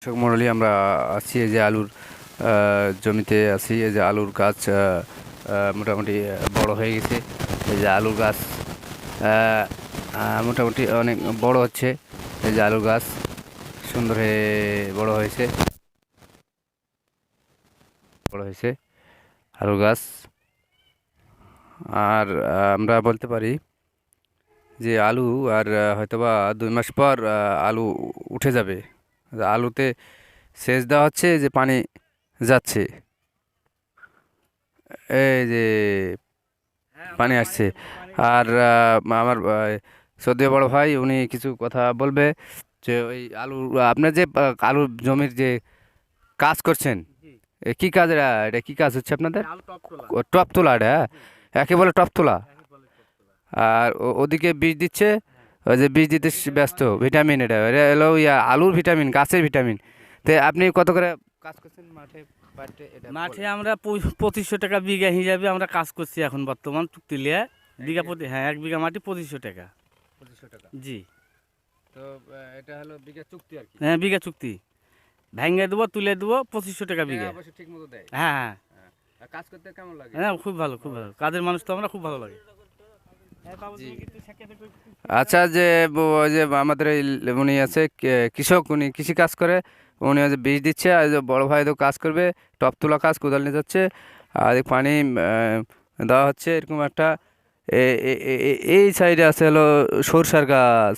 কৃষক মণ্ডলী আমরা আছি এই যে আলুর জমিতে আছি। এই যে আলুর গাছ মোটামুটি বড় হয়ে গেছে। এই যে আলুর গাছ মোটামুটি অনেক বড় হচ্ছে। এই যে আলুর গাছ সুন্দর হয়ে বড় হয়েছে আলুর গাছ। আর আমরা বলতে পারি যে আলু আর হয়তোবা 2 মাস পর আলু উঠে যাবে। আলুতে সেচ দেওয়া হচ্ছে, যে পানি যাচ্ছে, এই যে পানি আসছে। আর আমার সদ্য বড় ভাই উনি কিছু কথা বলবে, যে ওই আলু, আপনার যে আলুর জমির যে কাজ করছেন, কি কাজ এটা? এটা কি কাজ হচ্ছে আপনাদের? টপ তোলা এটা, হ্যাঁ? একে বলে টপ তোলা। আর ওদিকে বীজ দিচ্ছে, ওই যে বীজ দিতে ব্যস্ত, ভিটামিন, এটা এটা হলো আলুর ভিটামিন, গাছের ভিটামিন। তো আপনি কত করে কাজ করছেন মাঠে? মাঠে আমরা 2500 টাকা বিঘা হিসাবে আমরা কাজ করছি এখন বর্তমান চুক্তি লিয়ে। বিঘা প্রতি, হ্যাঁ, 1 বিঘা মাটি 2500 টাকা। 2500 টাকা। জি। তো এটা হলো বিঘা চুক্তি আর কি। হ্যাঁ, বিঘা চুক্তি। ভেঙে দেবো, তুলে দেবো, 2500 টাকা বিঘা। অবশ্য ঠিক মতো দেয়। হ্যাঁ, হ্যাঁ, হ্যাঁ। আর কাজ করতে কেমন লাগে? হ্যাঁ, খুব ভালো, খুব ভালো কাজের মানুষ তো আমরা, খুব ভালো লাগে। জি। আচ্ছা, যে ওই যে আমাদের এই উনি আছে কৃষক, উনি কৃষি কাজ করে, উনি হচ্ছে বীজ দিচ্ছে, আর যে বড় ভাই তো কাজ করবে, টপ তোলা কাজ, কোদাল নিয়ে যাচ্ছে, আর এই পানি দেওয়া হচ্ছে এরকম একটা। এই সাইডে আছে হলো সরষার গাছ।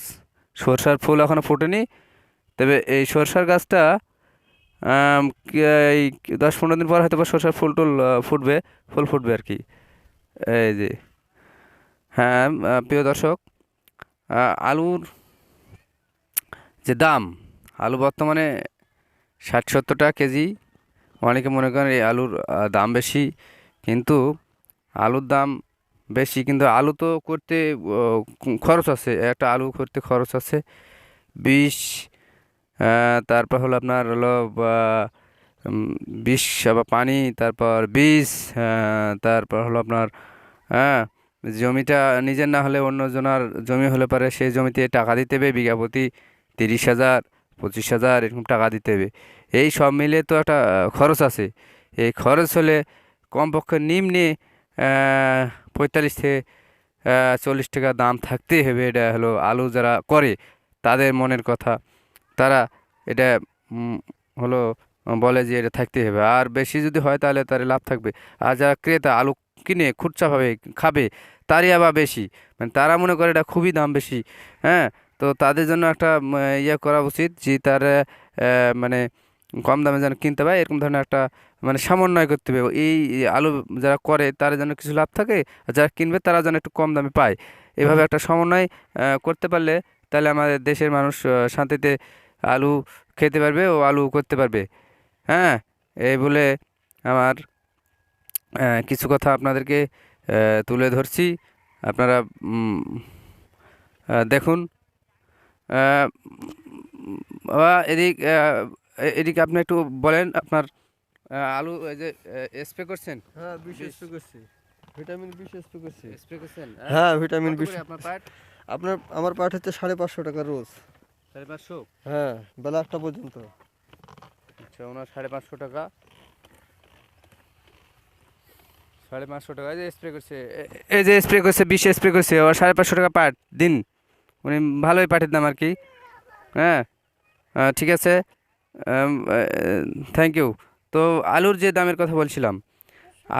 সরষার ফুল এখনো ফোটেনি, তবে এই সরষার গাছটা এই 10-15 দিন পর হয়তো বা সরষার ফুল টুল ফুল ফুটবে আর কি। এই যে, হ্যাঁ, প্রিয় দর্শক, আলুর যে দাম, আলু বর্তমানে 60-70 টাকা কেজি। অনেকে মনে করেন এই আলুর দাম বেশি, কিন্তু আলুর দাম বেশি, কিন্তু আলু তো করতে খরচ আছে, একটা আলু করতে খরচ আছে বিষ, তারপর হলো আপনার হলো বিষ বা পানি, তারপর বীজ, তারপর হলো আপনার, হ্যাঁ, জমিটা নিজের না হলে অন্য জনার জমি হলে পারে সেই জমিতে টাকা দিতে হবে বিঘা প্রতি 30,000, 25,000 এরকম টাকা দিতে হবে। এই সব মিলে তো একটা খরচ আছে। এই খরচ হলে কমপক্ষে নিম্নে 45 থেকে 40 টাকা দাম থাকতেই হবে। এটা হলো আলু যারা করে তাদের মনের কথা, তারা এটা হলো বলে যে এটা থাকতেই হবে। আর বেশি যদি হয় তাহলে তার লাভ থাকবে। আর যারা ক্রেতা আলু কিনে খুচরাভাবে খাবে, তারই আবার বেশি, মানে তারা মনে করে এটা খুবই দাম বেশি। হ্যাঁ, তো তাদের জন্য একটা ইয়ে করা উচিত, যে তারা মানে কম দামে যেন কিনতে পায়, এরকম ধরনের একটা মানে সমন্বয় করতে হবে। এই আলু যারা করে তারা যেন কিছু লাভ থাকে, আর যারা কিনবে তারা যেন একটু কম দামে পায়। এভাবে একটা সমন্বয় করতে পারলে তাহলে আমাদের দেশের মানুষ শান্তিতে আলু খেতে পারবে ও আলু করতে পারবে। হ্যাঁ, এই বলে আমার কিছু কথা আপনাদেরকে তুলে ধরছি। আপনারা দেখুন। আহ, এদিকে আপনি একটু বলেন, আপনার আলু এই যে স্প্রে করছেন। হ্যাঁ, বিষ স্প্রে করছি, ভিটামিন বিষ স্প্রে করছি। স্প্রে করছেন? হ্যাঁ, ভিটামিন কত বিষ। করে আপনার পাট? আমার পাঠ হচ্ছে 550 টাকা রোজ। 550? হ্যাঁ, বেলা 1টা পর্যন্ত। আচ্ছা, ওনার 550 টাকা। 550 টাকা যে স্প্রে করছে, এই যে স্প্রে করছে, বিষ স্প্রে করছে, ওর 550 টাকা পাট দিন। উনি ভালোই পাটের দাম আর কি। হ্যাঁ, ঠিক আছে, থ্যাংক ইউ। তো আলুর যে দামের কথা বলছিলাম,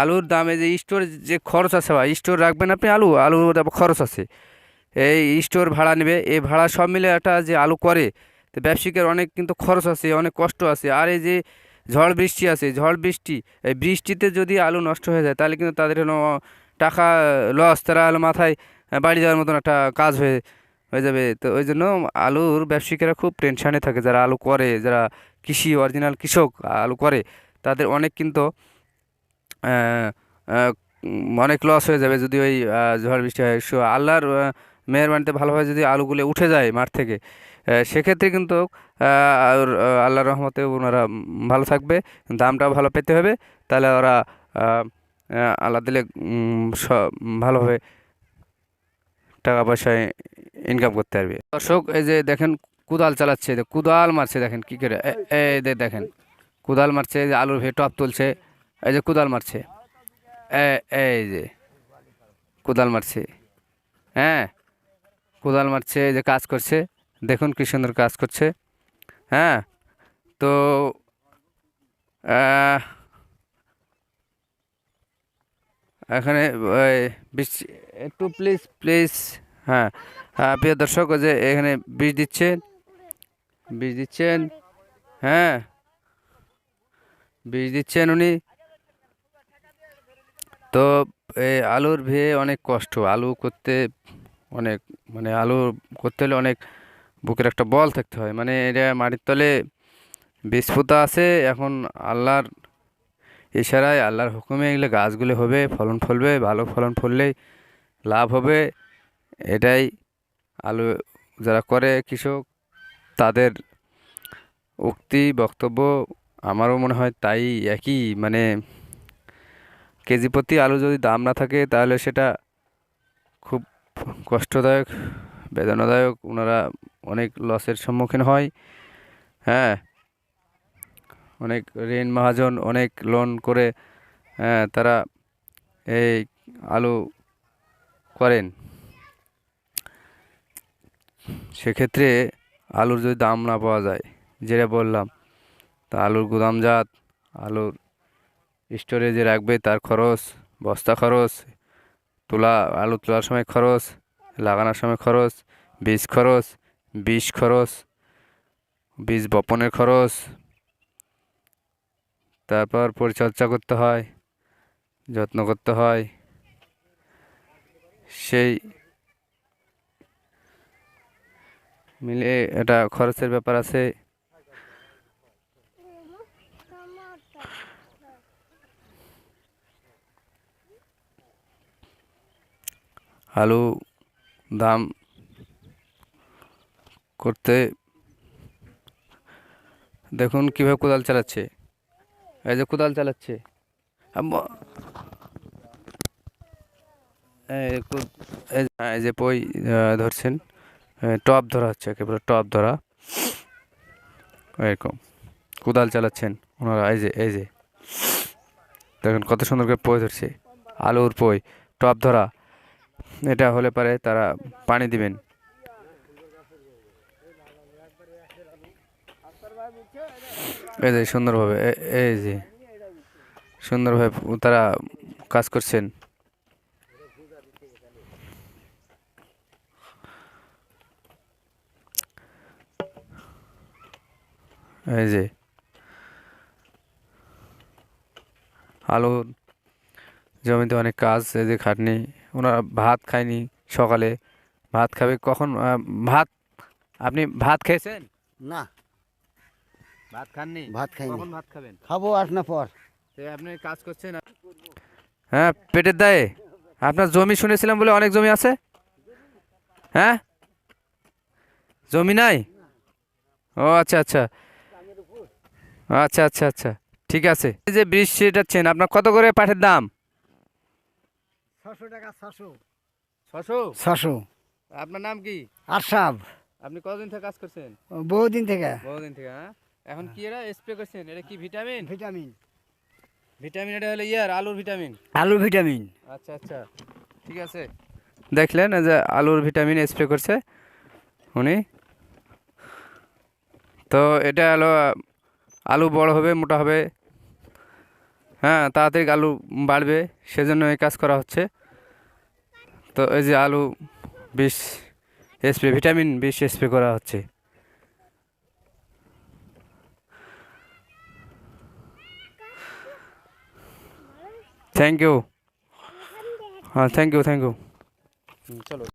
আলুর দামে যে স্টোর যে খরচ আছে, বা স্টোর রাখবেন আপনি, আলুর খরচ আছে, এই স্টোর ভাড়া নেবে, এই ভাড়া সব মিলে একটা যে আলু করে, তো ব্যবসায়িকের অনেক কিন্তু খরচ আছে, অনেক কষ্ট আছে। আর এই যে ঝড় বৃষ্টি আছে, ঝড় বৃষ্টি, এই বৃষ্টিতে যদি আলু নষ্ট হয়ে যায় তাহলে কিন্তু তাদের হলো টাকা লস, তারা হলো মাথায় বাড়ি যাওয়ার মতন একটা কাজ হয়ে হয়ে যাবে। তো ওই জন্য আলুর ব্যবসায়িকেরা খুব টেনশানে থাকে, যারা আলু করে, যারা কৃষি অরিজিনাল কৃষক আলু করে, তাদের অনেক কিন্তু আহ, আহ, অনেক লস হয়ে যাবে যদি ওই ঝড় বৃষ্টি হয়। আল্লাহর মেহেরবানিতে ভালোভাবে যদি আলুগুলো উঠে যায় মাঠ থেকে, সেক্ষেত্রে কিন্তু আল্লাহর রহমতে ওনারা ভালো থাকবে, দামটাও ভালো পেতে হবে। তাহলে ওরা আহ, আল্লাহ দিলে ভালোভাবে টাকা পয়সা ইনকাম করতে পারবে। দর্শক, এই যে দেখেন কুদাল চালাচ্ছে, কুদাল মারছে, দেখেন কি করে, এই দেখেন কুদাল মারছে, এই যে আলুর ভে টপ তুলছে, এই যে কুদাল মারছে, এই যে কুদাল মারছে, হ্যাঁ কোদাল মারছে, এই যে কাজ করছে, দেখুন কি সুন্দর কাজ করছে। হ্যাঁ, তো আহ, এখানে ওই একটু প্লিজ প্লিজ, হ্যাঁ প্রিয় দর্শক, ওই যে এখানে বীজ দিচ্ছেন, হ্যাঁ বীজ দিচ্ছেন উনি। তো এই আলুর ভেয়ে অনেক কষ্ট, আলু করতে অনেক, মানে আলু করতে হলে অনেক বুকের একটা বল থাকতে হয়, মানে এটা মাটির তলে বীজ পোঁতা আছে, এখন আল্লাহর ইশারায় আল্লাহর হুকুমে এগুলো গাছগুলো হবে, ফলন ফলবে, ভালো ফলন ফললেই লাভ হবে। এটাই আলু যারা করে কৃষক, তাদের উক্তি বক্তব্য, আমারও মনে হয় তাই একই, মানে কেজি প্রতি আলু যদি দাম না থাকে তাহলে সেটা খুব কষ্টদায়ক, বেদনাদায়ক, ওনারা অনেক লসের সম্মুখীন হয়। হ্যাঁ, অনেক ঋণ মহাজন, অনেক লোন করে, হ্যাঁ তারা এই আলু করেন। সেক্ষেত্রে আলুর যদি দাম না পাওয়া যায়, যেটা বললাম, তা আলুর গুদামজাত, আলুর স্টোরেজে রাখবে, তার খরচ, বস্তা খরচ, আলু তোলার সময় খরচ, লাগানোর সময় খরচ, বীজ খরচ, বীজ বপনের খরচ, তারপর পরিচর্যা করতে হয়, যত্ন করতে হয়, সেই মিলে এটা খরচের ব্যাপার আছে। আলু দাম করতে দেখুন কীভাবে কোদাল চালাচ্ছে, এই যে কোদাল চালাচ্ছে, এই যে পই ধরছেন, টপ ধরা হচ্ছে, একেবারে টপ ধরা, এরকম কোদাল চালাচ্ছেন ওনারা, এই যে দেখুন কত সুন্দর করে পই ধরছে, আলুর পই টপ ধরা। এটা হলে পারে তারা পানি দিবেন, এই যে সুন্দরভাবে, এই যে সুন্দরভাবে তারা কাজ করছেন। এই যে আলু জমিতে অনেক কাজ, এই যে খাটনি, ওনারা ভাত খায়নি সকালে, ভাত খাবে কখন? ভাত, আপনি ভাত খেয়েছেন? না, ভাত খাননি? ভাত খাইনি। কখন ভাত খাবেন? খাবো 8 না পর। আপনি কাজ করছেন? হ্যাঁ, পেটের দায়ে। আপনার জমি শুনেছিলাম বলে, অনেক জমি আছে? হ্যাঁ, জমি নাই? ও আচ্ছা আচ্ছা আচ্ছা আচ্ছা আচ্ছা, ঠিক আছে। এই যে বীজ ছিটাচ্ছেন, আপনার কত করে পাটের দাম? 600 টাকা। 600। 600? 600। আপনার নাম কি? আরশাব। আপনি কতদিন থেকে কাজ করছেন? বহুদিন থেকে। বহুদিন থেকে, হ্যাঁ। এখন কি এরা স্প্রে করছেন? এটা কি ভিটামিন? ভিটামিন। ভিটামিন, এটা হলো আলুর ভিটামিন। আলু ভিটামিন। আচ্ছা আচ্ছা, ঠিক আছে। দেখলেন এই যে আলুর ভিটামিন স্প্রে করছে উনি। তো এটা হলো আলু বড় হবে, মোটা হবে, হ্যাঁ তাড়াতাড়ি আলু বাড়বে, সেজন্য এই কাজ করা হচ্ছে। তো এই যে আলু বিষ স্প্রে, ভিটামিন বিষ স্প্রে করা হচ্ছে। থ্যাংক ইউ, হ্যাঁ থ্যাংক ইউ, চলো।